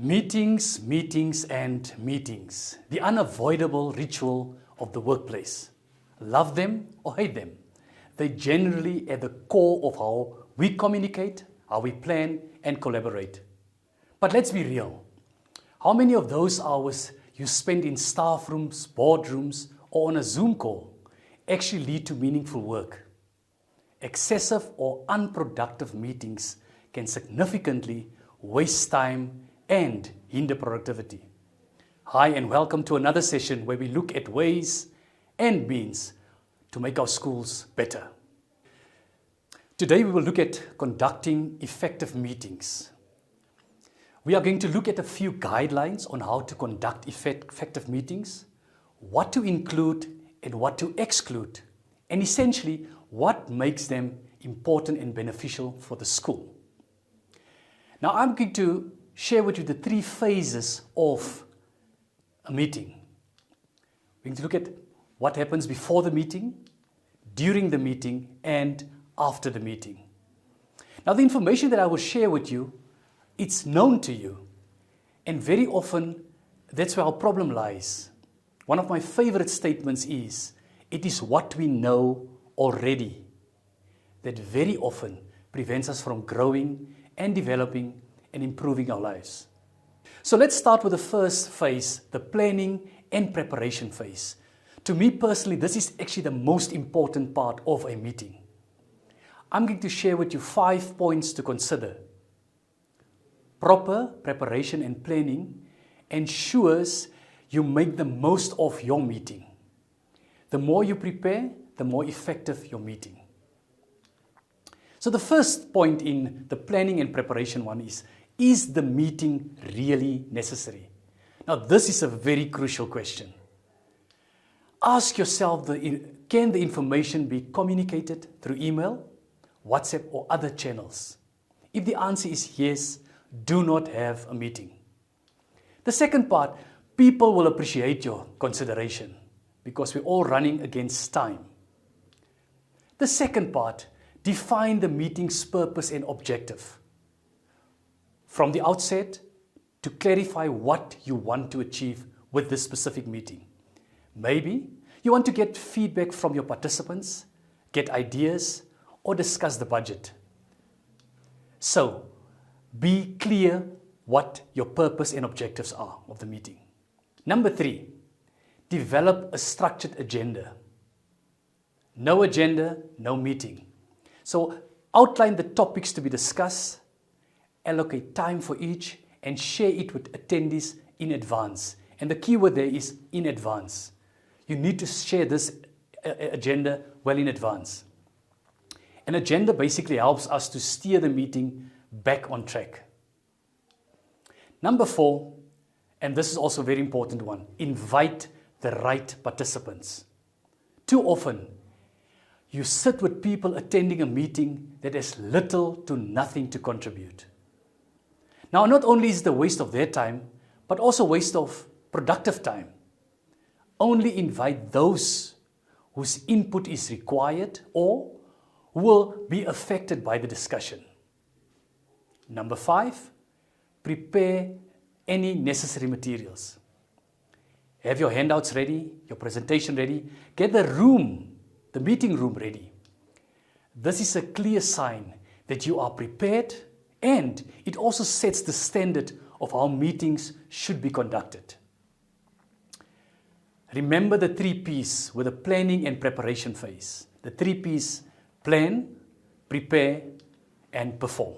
Meetings, meetings, and meetings. The unavoidable ritual of the workplace. Love them or hate them. They're generally at the core of how we communicate, how we plan and collaborate. But let's be real. How many of those hours you spend in staff rooms, boardrooms, or on a Zoom call actually lead to meaningful work? Excessive or unproductive meetings can significantly waste time and hinder productivity. Hi and welcome to another session where we look at ways and means to make our schools better. Today we will look at conducting effective meetings. We are going to look at a few guidelines on how to conduct effective meetings, what to include and what to exclude, and essentially what makes them important and beneficial for the school. Now I'm going to share with you the three phases of a meeting. We're going to look at what happens before the meeting, during the meeting, and after the meeting. Now the information that I will share with you, it's known to you, and very often that's where our problem lies. One of my favorite statements is, it is what we know already that very often prevents us from growing and developing and improving our lives. So let's start with the first phase, the planning and preparation phase. To me personally, this is actually the most important part of a meeting. I'm going to share with you 5 points to consider. Proper preparation and planning ensures you make the most of your meeting. The more you prepare, the more effective your meeting. So the first point in the planning and preparation one is the meeting really necessary? Now this is a very crucial question. Ask yourself, can the information be communicated through email, WhatsApp or other channels? If the answer is yes, do not have a meeting. The second part, people will appreciate your consideration because we're all running against time. The second part, define the meeting's purpose and objective. From the outset, to clarify what you want to achieve with this specific meeting. Maybe you want to get feedback from your participants, get ideas, or discuss the budget. So, be clear what your purpose and objectives are of the meeting. Number 3, develop a structured agenda. No agenda, no meeting. So outline the topics to be discussed, allocate time for each, and share it with attendees in advance. And the key word there is in advance. You need to share this agenda well in advance. An agenda basically helps us to steer the meeting back on track. Number 4, and this is also a very important one, invite the right participants. Too often, you sit with people attending a meeting that has little to nothing to contribute. Now, not only is it a waste of their time, but also waste of productive time. Only invite those whose input is required or who will be affected by the discussion. Number 5, prepare any necessary materials. Have your handouts ready, your presentation ready, get the meeting room ready. This is a clear sign that you are prepared, and it also sets the standard of how meetings should be conducted. Remember the 3 P's with the planning and preparation phase. The 3 P's: plan, prepare, and perform.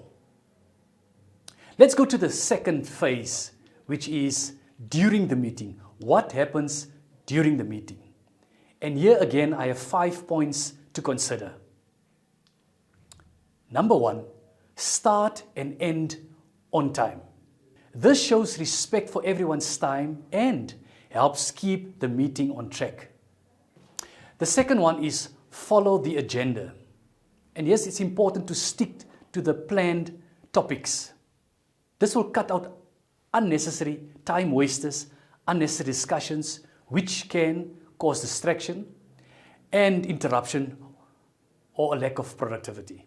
Let's go to the second phase, which is during the meeting. What happens during the meeting? And here again, I have 5 points to consider. Number 1, start and end on time. This shows respect for everyone's time and helps keep the meeting on track. The second one is follow the agenda. And yes, it's important to stick to the planned topics. This will cut out unnecessary time wasters, unnecessary discussions, which can cause distraction and interruption or a lack of productivity.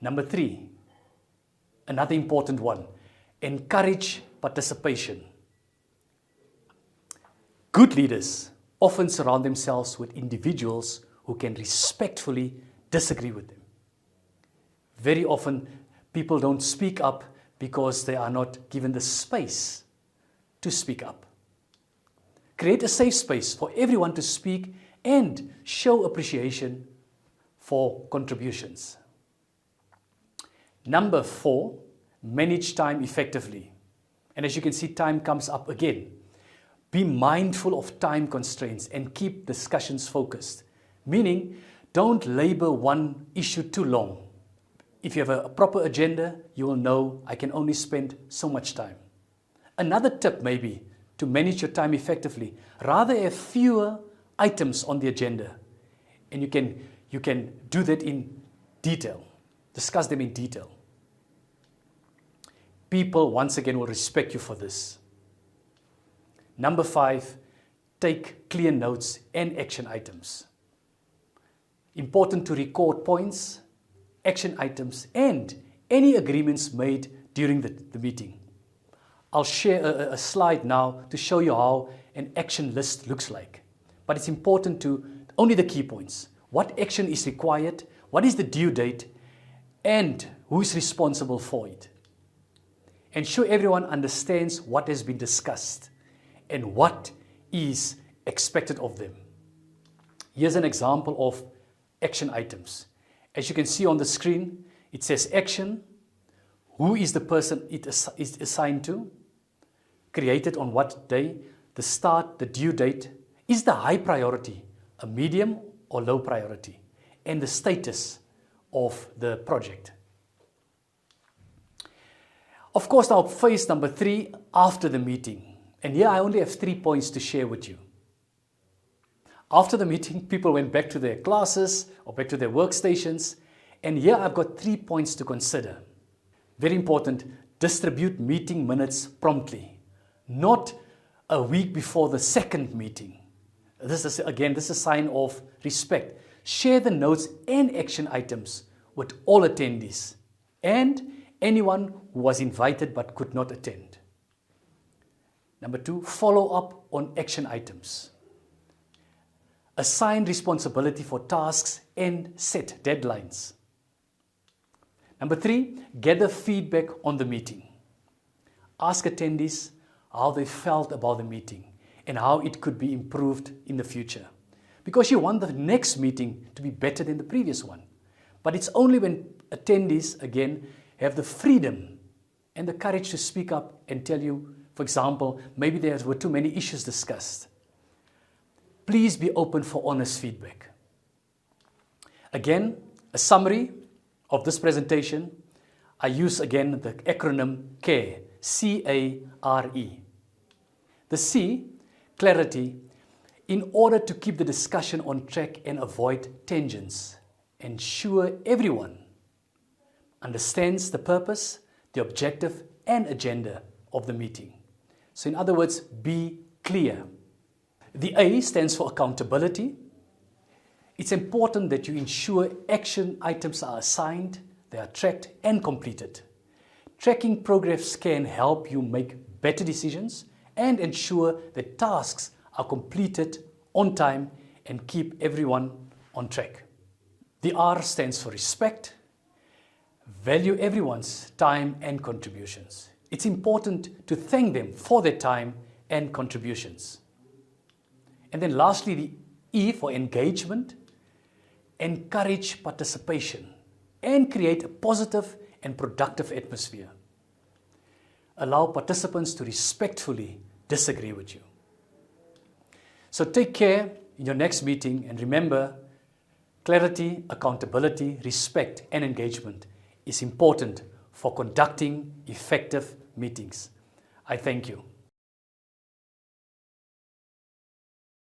Number 3, another important one, Encourage participation. Good leaders often surround themselves with individuals who can respectfully disagree with them. Very often, people don't speak up because they are not given the space to speak up. Create a safe space for everyone to speak and show appreciation for contributions. Number 4, manage time effectively. And as you can see, time comes up again. Be mindful of time constraints and keep discussions focused. Meaning, don't labor one issue too long. If you have a proper agenda, you will know I can only spend so much time. Another tip may be to manage your time effectively. Rather have fewer items on the agenda. And you can do that in detail. Discuss them in detail. People, once again, will respect you for this. Number 5, take clear notes and action items. Important to record points, action items, and any agreements made during the meeting. I'll share a slide now to show you how an action list looks like. But it's important to only the key points. What action is required, what is the due date, and who is responsible for it. Ensure everyone understands what has been discussed and what is expected of them. Here's an example of action items. As you can see on the screen, it says action, who is the person it is assigned to, created on what day, the start, the due date, is the high priority, a medium or low priority, and the status of the project. Of course, now phase number 3, after the meeting. And here I only have 3 points to share with you. After the meeting, people went back to their classes or back to their workstations. And here I've got 3 points to consider. Very important, distribute meeting minutes promptly, not a week before the second meeting. This is a sign of respect. Share the notes and action items with all attendees and anyone who was invited but could not attend. Number 2, follow up on action items. Assign responsibility for tasks and set deadlines. Number 3, gather feedback on the meeting. Ask attendees how they felt about the meeting and how it could be improved in the future. Because you want the next meeting to be better than the previous one. But it's only when attendees, again, have the freedom and the courage to speak up and tell you, for example, maybe there were too many issues discussed. Please be open for honest feedback. Again, a summary of this presentation. I use again the acronym CARE, C-A-R-E. The C, clarity, in order to keep the discussion on track and avoid tangents. Ensure everyone understands the purpose, the objective, and agenda of the meeting. So in other words, be clear. The A stands for accountability. It's important that you ensure action items are assigned, they are tracked and completed. Tracking progress can help you make better decisions and ensure that tasks are completed on time and keep everyone on track. The R stands for respect. Value everyone's time and contributions. It's important to thank them for their time and contributions. And then lastly, the E for engagement. Encourage participation and create a positive and productive atmosphere. Allow participants to respectfully disagree with you. So take care in your next meeting, and remember, clarity, accountability, respect, and engagement is important for conducting effective meetings. I thank you.